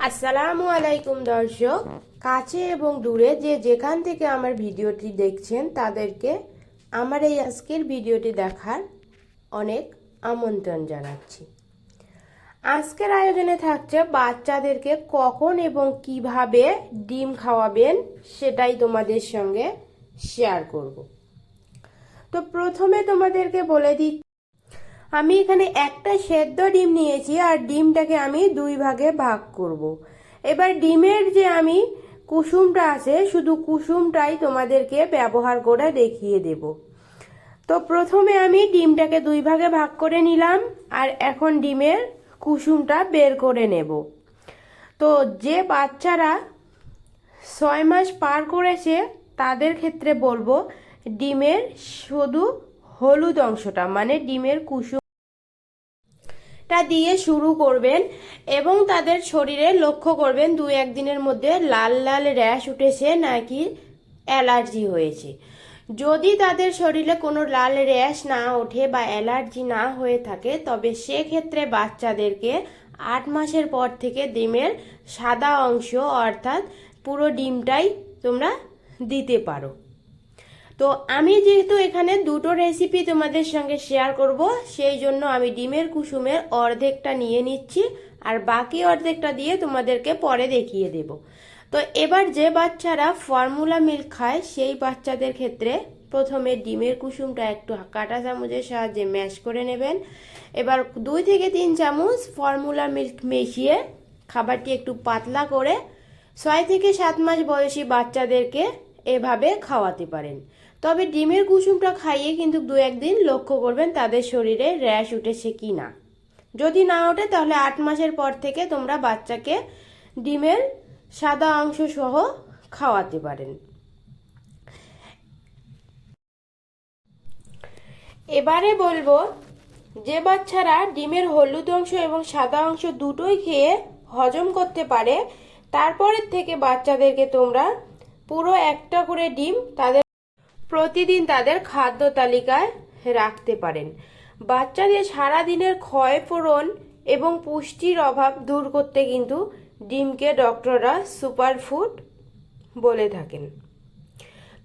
আসসালামু আলাইকুম দর্শক, কাছে এবং দূরে যে যেখান থেকে আমার ভিডিওটি দেখছেন তাদেরকে আমার এই আজকের ভিডিওটি দেখার অনেক আমন্ত্রণ জানাচ্ছি। আজকের আয়োজনে থাকছে বাচ্চাদেরকে কখন এবং কিভাবে ডিম খাওয়াবেন সেটাই তোমাদের সঙ্গে শেয়ার করব। তো প্রথমে তোমাদেরকে বলে দিই, আমি এখানে একটা সেদ্ধ ডিম নিয়েছি আর ডিমটাকে আমি দুই ভাগে ভাগ করব। এবার ডিমের যে আমি কুসুমটা আছে শুধু কুসুমটাই তোমাদেরকে ব্যবহার করে দেখিয়ে দেব। তো প্রথমে আমি ডিমটাকে দুই ভাগে ভাগ করে নিলাম আর এখন ডিমের কুসুমটা বের করে নেব। তো যে বাচ্চারা 6 মাস পার করেছে তাদের ক্ষেত্রে বলবো ডিমের শুধু হলুদ অংশটা মানে ডিমের কুসুম দিয়ে শুরু করবেন এবং তাদের শরীরে লক্ষ্য করবেন 2-1 দিনের মধ্যে লাল লাল র্যাশ উঠেছে নাকি অ্যালার্জি হয়েছে। যদি তাদের শরীরে কোনো লাল র্যাশ না ওঠে বা অ্যালার্জি না হয়ে থাকে তবে সেক্ষেত্রে বাচ্চাদেরকে 8 মাসের পর থেকে ডিমের সাদা অংশ অর্থাৎ পুরো ডিমটাই তোমরা দিতে পারো। তো আমি যেহেতু এখানে দুটো রেসিপি তোমাদের সঙ্গে শেয়ার করব সেই জন্য আমি ডিমের কুসুমের অর্ধেকটা নিয়ে নিচ্ছি আর বাকি অর্ধেকটা দিয়ে তোমাদেরকে পরে দেখিয়ে দেব। তো এবার যে বাচ্চারা ফর্মুলা মিল্ক খায় সেই বাচ্চাদের ক্ষেত্রে প্রথমে ডিমের কুসুমটা একটু কাঁটা চামচের সাহায্যে ম্যাশ করে নেবেন। এবার 2 থেকে 3 চামচ ফর্মুলা মিল্ক মিশিয়ে খাবারটি একটু পাতলা করে 6 থেকে 7 মাস বয়সী বাচ্চাদেরকে এভাবে খাওয়াতে পারেন। তবে ডিমের কুসুমটা খাইয়ে কিন্তু 2-1 দিন লক্ষ্য করবেন তাদের শরীরে র্যাশ উঠেছে কি না। যদি না ওঠে তাহলে 8 মাসের পর থেকে তোমরা বাচ্চাকে ডিমের সাদা অংশ সহ খাওয়াতে পারেন। এবারে বলবো যে বাচ্চারা ডিমের হলুদ অংশ এবং সাদা অংশ দুটোই খেয়ে হজম করতে পারে তারপরের থেকে বাচ্চাদেরকে তোমরা পুরো একটা করে ডিম তাদের প্রতিদিন তাদের খাদ্য তালিকায় রাখতে পারেন। বাচ্চাদের সারাদিনের ক্ষয়পূরণ এবং পুষ্টির অভাব দূর করতে কিন্তু ডিমকে ডক্টররা সুপারফুড বলে থাকেন।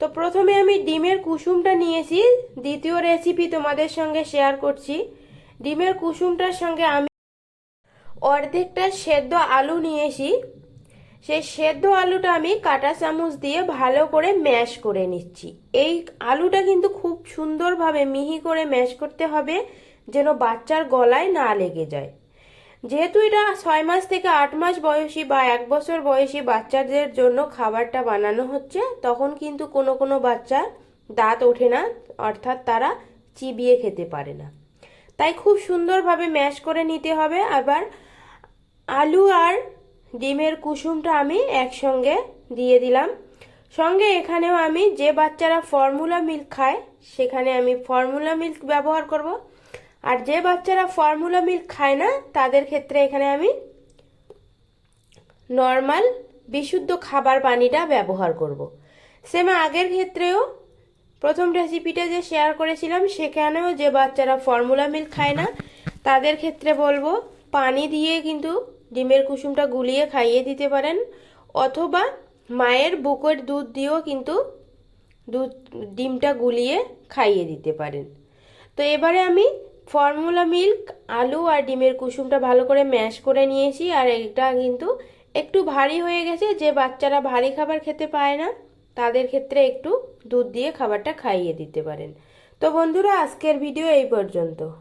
তো প্রথমে আমি ডিমের কুসুমটা নিয়েছি, দ্বিতীয় রেসিপি তোমাদের সঙ্গে শেয়ার করছি। ডিমের কুসুমটার সঙ্গে আমি অর্ধেকটা সেদ্ধ আলু নিয়েছি, সেই সেদ্ধ আলুটা আমি কাঁটা চামচ দিয়ে ভালো করে ম্যাশ করে নিচ্ছি। এই আলুটা কিন্তু খুব সুন্দরভাবে মিহি করে ম্যাশ করতে হবে যেন বাচ্চার গলায় না লেগে যায়। যেহেতু এটা 6 মাস থেকে 8 মাস বয়সী বা 1 বছর বয়সী বাচ্চাদের জন্য খাবারটা বানানো হচ্ছে তখন কিন্তু কোনো কোনো বাচ্চার দাঁত ওঠে না অর্থাৎ তারা চিবিয়ে খেতে পারে না, তাই খুব সুন্দরভাবে ম্যাশ করে নিতে হবে। আবার আলু আর ডিমের কুসুমটা আমি একসঙ্গে দিয়ে দিলাম। সঙ্গে এখানেও আমি যে বাচ্চারা ফর্মুলা মিল্ক খায় সেখানে আমি ফর্মুলা মিল্ক ব্যবহার করব আর যে বাচ্চারা ফর্মুলা মিল্ক খায় না তাদের ক্ষেত্রে এখানে আমি নর্মাল বিশুদ্ধ খাবার পানিটা ব্যবহার করব। সেম আগের ক্ষেত্রেও প্রথম রেসিপিটা যে শেয়ার করেছিলাম সেখানেও যে বাচ্চারা ফর্মুলা মিল্ক খায় না তাদের ক্ষেত্রে বলবো পানি দিয়ে কিন্তু ডিমের কুসুমটা গুলিয়ে খাইয়ে দিতে পারেন অথবা মায়ের বুকের দুধ দিয়েও কিন্তু ডিমটা গুলিয়ে খাইয়ে দিতে পারেন। তো এবারে আমি ফর্মুলা মিল্ক, আলু আর ডিমের কুসুমটা ভালো করে ম্যাশ করে নিয়েছি আর এটা কিন্তু একটু ভারী হয়ে গেছে। যে বাচ্চারা ভারী খাবার খেতে পায় না তাদের ক্ষেত্রে একটু দুধ দিয়ে খাবারটা খাইয়ে দিতে পারেন। তো বন্ধুরা আজকের ভিডিও এই পর্যন্ত।